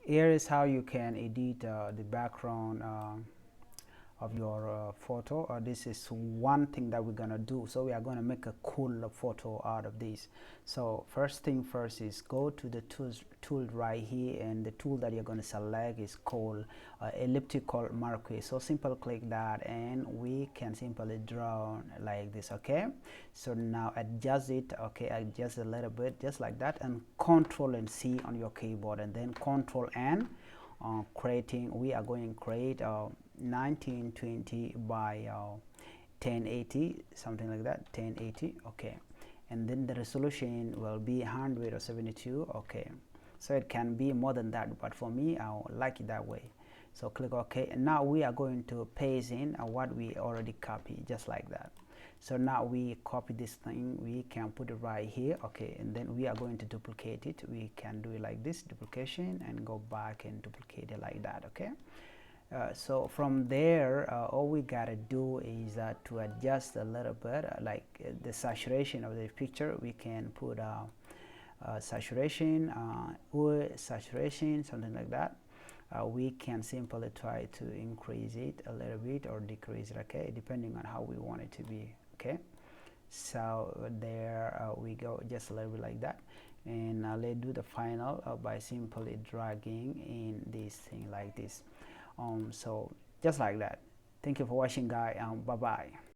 here is how you can edit the background of your photo. This is one thing that we're gonna do. So we are gonna make a cool photo out of this. So first thing first is go to the tool right here, and the tool that you're gonna select is called elliptical marquee. So simple click that, and we can simply draw like this. Okay, so now adjust it. Okay, adjust a little bit just like that, and Control and C on your keyboard, and then Control N. Creating, we are going to create 1920 by 1080, something like that, 1080. Okay, and then the resolution will be 100 or 72. Okay, so it can be more than that, but for me I like it that way. So click OK, and now we are going to paste in what we already copied, just like that. So now we copy this thing, we can put it right here. Okay, and then we are going to duplicate it. We can do it like this, duplication, and go back and duplicate it like that. Okay, so from there all we gotta do is to adjust a little bit, like the saturation of the picture. We can put saturation or saturation, something like that. We can simply try to increase it a little bit or decrease it, okay, depending on how we want it to be. Okay, so there we go, just a little bit like that. And let's do the final by simply dragging in this thing like this. So just like that. Thank you for watching, guys. Bye bye.